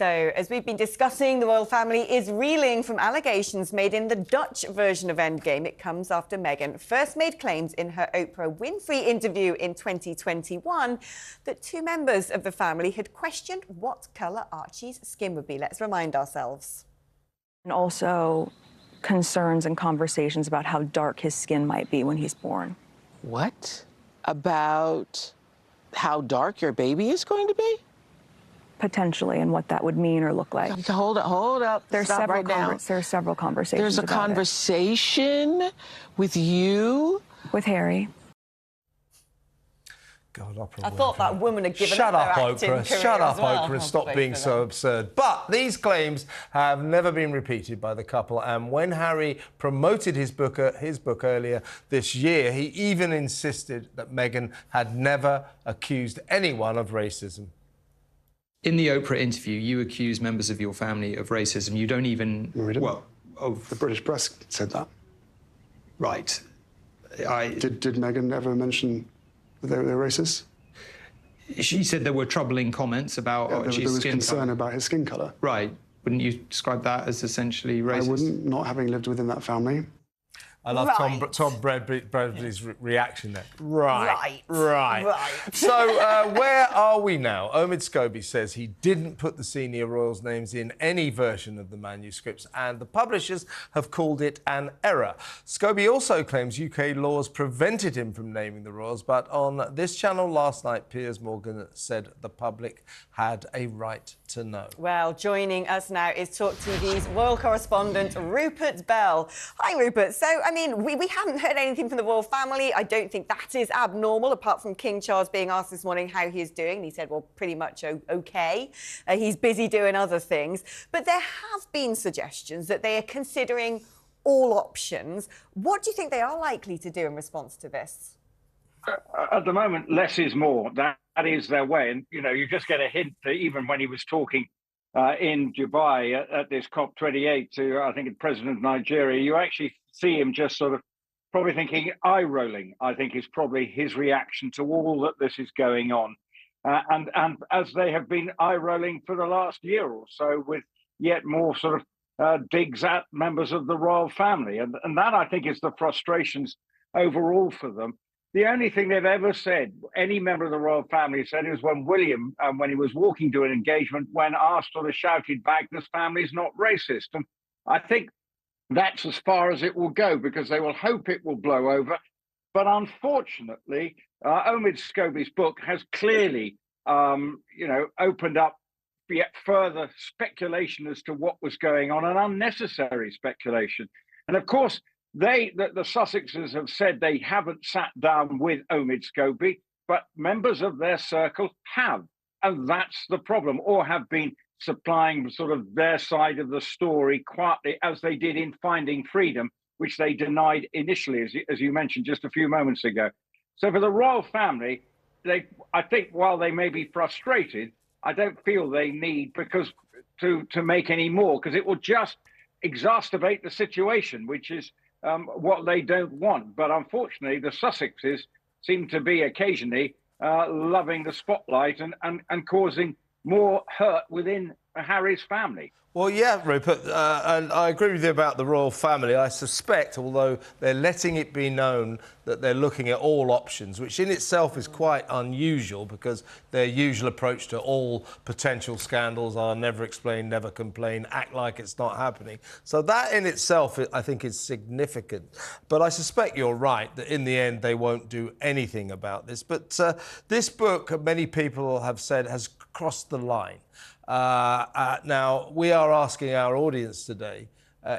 So, as we've been discussing, the royal family is reeling from allegations made in the Dutch version of Endgame. It comes after Meghan first made claims in her Oprah Winfrey interview in 2021 that two members of the family had questioned what colour Archie's skin would be. Let's remind ourselves. And also concerns and conversations about how dark his skin might be when he's born. What? About how dark your baby is going to be? Potentially, and what that would mean or look like. Hold up. There's Stop several right now. There's several conversations. There's a conversation with you? With Harry. God, Oprah I thought that woman had given Shut up up, her acting Oprah. career Shut up, as well. Oprah. Stop being so absurd. But these claims have never been repeated by the couple. And when Harry promoted his book earlier this year, he even insisted that Meghan had never accused anyone of racism. In the Oprah interview, you accuse members of your family of racism. You don't even... Well, the British press said that. Right. Did Meghan ever mention that they were racist? She said there were troubling comments about Archie's there was skin concern colour. about his skin colour. Right. Wouldn't you describe that as essentially racist? I wouldn't, not having lived within that family. I love Tom Bradley's reaction there. Right. So, where are we now? Omid Scobie says he didn't put the senior royals' names in any version of the manuscripts, and the publishers have called it an error. Scobie also claims UK laws prevented him from naming the royals, but on this channel last night, Piers said the public had a right to know. Well, joining us now is TalkTV's royal correspondent, Rupert Bell. Hi, Rupert. So, I mean, we haven't heard anything from the royal family. I don't think that is abnormal, apart from King Charles being asked this morning how he is doing. And he said, well, pretty much OK. He's busy doing other things. But there have been suggestions that they are considering all options. What do you think they are likely to do in response to this? At the moment, less is more. That is their way. And, you know, you just get a hint that even when he was talking in Dubai at this COP28 to, I think, the president of Nigeria, you actually see him just sort of probably thinking, eye-rolling, I think is probably his reaction to all that this is going on. And as they have been eye-rolling for the last year or so, with yet more sort of digs at members of the royal family. And that, I think, is the frustrations overall for them. The only thing they've ever said, any member of the royal family said, was when William, when he was walking to an engagement, when asked, sort of shouted back, this family's not racist. And I think that's as far as it will go, because they will hope it will blow over. But unfortunately, Omid Scobie's book has clearly, opened up yet further speculation as to what was going on, and unnecessary speculation. And of course, the Sussexes have said they haven't sat down with Omid Scobie, but members of their circle have. And that's the problem, or have been supplying sort of their side of the story quietly, as they did in Finding Freedom, which they denied initially, as you mentioned just a few moments ago. So for the royal family, I think while they may be frustrated, I don't feel they need to make any more, because it will just exacerbate the situation, which is what they don't want. But unfortunately, the Sussexes seem to be occasionally loving the spotlight and causing more hurt within Harry's family. Well, yeah, Rupert, and I agree with you about the royal family. I suspect, although they're letting it be known that they're looking at all options, which in itself is quite unusual, because their usual approach to all potential scandals are never explain, never complain, act like it's not happening. So that in itself, I think, is significant. But I suspect you're right, that in the end they won't do anything about this. But this book, many people have said, has crossed the line. Now, we are asking our audience today,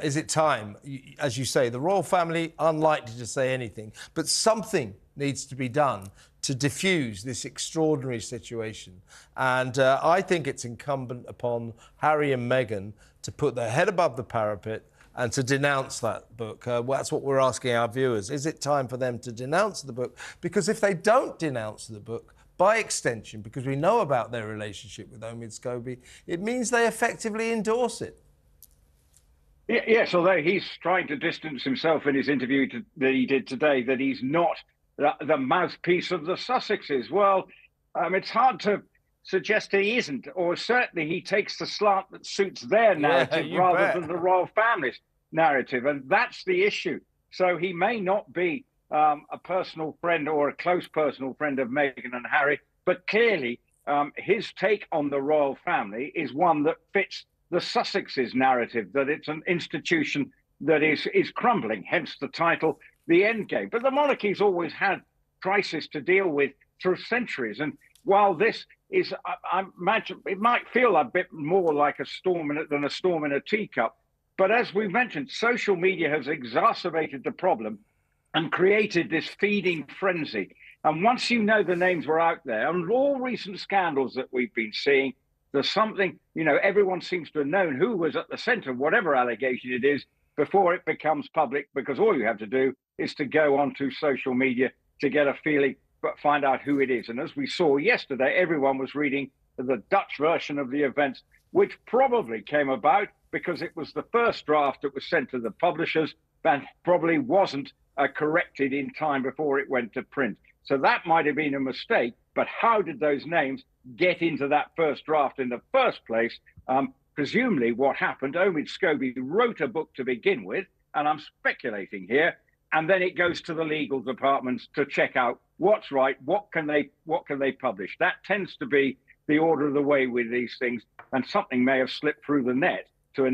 is it time? As you say, the royal family, unlikely to say anything, but something needs to be done to diffuse this extraordinary situation. And I think it's incumbent upon Harry and Meghan to put their head above the parapet and to denounce that book. That's what we're asking our viewers. Is it time for them to denounce the book? Because if they don't denounce the book, by extension, because we know about their relationship with Omid Scobie, it means they effectively endorse it. Yes, although he's trying to distance himself in his interview that he did today, that he's not the mouthpiece of the Sussexes. Well, it's hard to suggest he isn't, or certainly he takes the slant that suits their narrative you rather bet. than the royal family's narrative. And that's the issue. So he may not be a personal friend or a close personal friend of Meghan and Harry, but clearly his take on the royal family is one that fits the Sussexes narrative, that it's an institution that is crumbling, hence the title, The Endgame. But the monarchy's always had crisis to deal with through centuries. And while this is, I imagine, it might feel a bit more like a storm than a storm in a teacup. But as we mentioned, social media has exacerbated the problem and created this feeding frenzy. And once you know the names were out there, and all recent scandals that we've been seeing, there's something, everyone seems to have known who was at the center of whatever allegation it is before it becomes public, because all you have to do is to go onto social media to get a feeling, but find out who it is. And as we saw yesterday, everyone was reading the Dutch version of the events, which probably came about because it was the first draft that was sent to the publishers and probably wasn't corrected in time before it went to print. So that might have been a mistake, but how did those names get into that first draft in the first place? Presumably what happened, Omid Scobie wrote a book to begin with, and I'm speculating here, and then it goes to the legal departments to check out what's right, what can they publish. That tends to be the order of the way with these things, and something may have slipped through the net to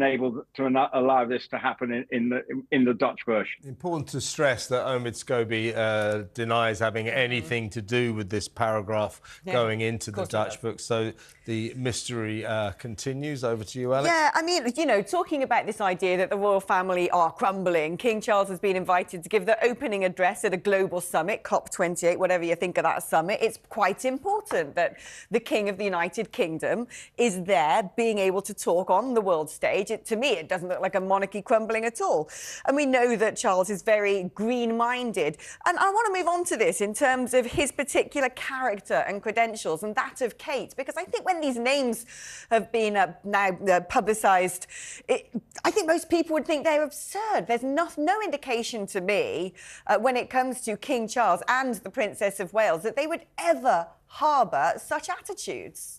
allow this to happen in the Dutch version. Important to stress that Omid Scobie denies having anything to do with this paragraph going into the Dutch book. So the mystery continues. Over to you, Alex. Yeah, I mean, talking about this idea that the royal family are crumbling, King Charles has been invited to give the opening address at a global summit, COP28, whatever you think of that summit. It's quite important that the King of the United Kingdom is there, being able to talk on the world stage. To me, it doesn't look like a monarchy crumbling at all. And we know that Charles is very green-minded. And I want to move on to this in terms of his particular character and credentials and that of Kate, because I think when these names have been now publicised, I think most people would think they're absurd. There's no indication to me when it comes to King Charles and the Princess of Wales that they would ever harbour such attitudes.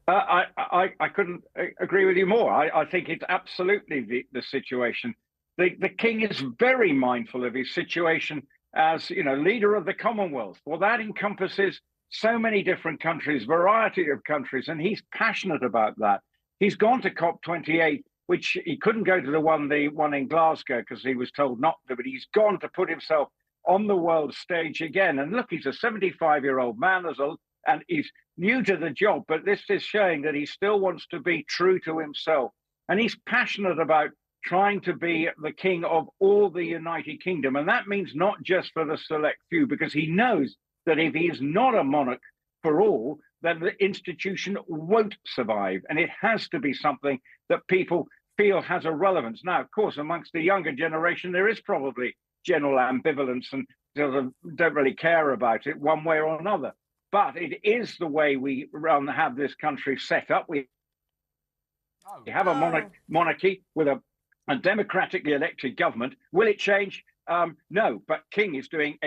I couldn't agree with you more. I think it's absolutely the situation. The king is very mindful of his situation as, leader of the Commonwealth. Well, that encompasses so many different countries, variety of countries, and he's passionate about that. He's gone to COP28, which he couldn't go to the one in Glasgow because he was told not to, but he's gone to put himself on the world stage again. And look, he's a 75-year-old man, and he's new to the job, but this is showing that he still wants to be true to himself. And he's passionate about trying to be the king of all the United Kingdom. And that means not just for the select few, because he knows that if he is not a monarch for all, then the institution won't survive. And it has to be something that people feel has a relevance. Now, of course, amongst the younger generation, there is probably general ambivalence and don't really care about it one way or another. But it is the way we have this country set up. We have a monarchy with a democratically elected government. Will it change? No, but King is doing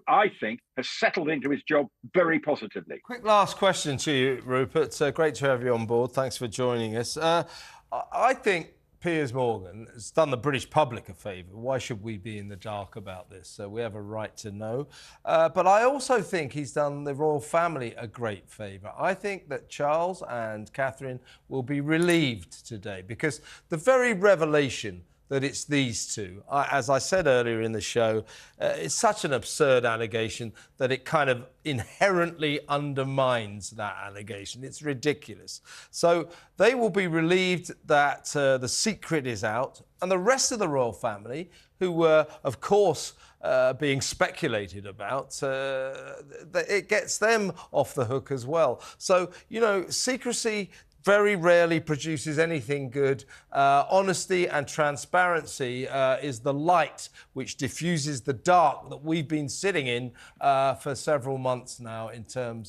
I think, has settled into his job very positively. Quick last question to you, Rupert. Great to have you on board. Thanks for joining us. I think Piers Morgan has done the British public a favour. Why should we be in the dark about this? We have a right to know. But I also think he's done the royal family a great favour. I think that Charles and Catherine will be relieved today because the very revelation that it's these two, as I said earlier in the show, it's such an absurd allegation that it kind of inherently undermines that allegation. It's ridiculous. So they will be relieved that the secret is out, and the rest of the royal family, who were, of course, being speculated about, it gets them off the hook as well. So, secrecy very rarely produces anything good. Honesty and transparency is the light which diffuses the dark that we've been sitting in for several months now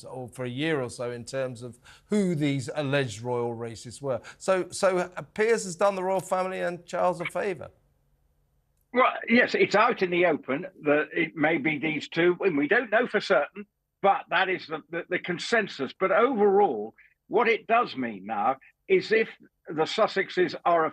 or for a year or so in terms of who these alleged royal racists were. So Piers has done the royal family and Charles a favour. Well, yes, it's out in the open that it may be these two, and we don't know for certain. But that is the consensus. But overall, what it does mean now is if the Sussexes are,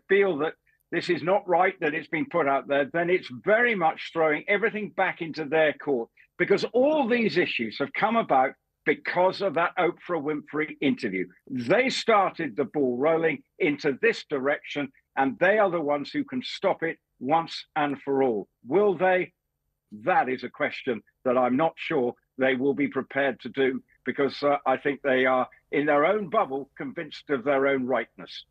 feel that this is not right, that it's been put out there, then it's very much throwing everything back into their court, because all these issues have come about because of that Oprah Winfrey interview. They started the ball rolling into this direction, and they are the ones who can stop it once and for all. Will they? That is a question that I'm not sure they will be prepared to do, because I think they are, in their own bubble, convinced of their own rightness.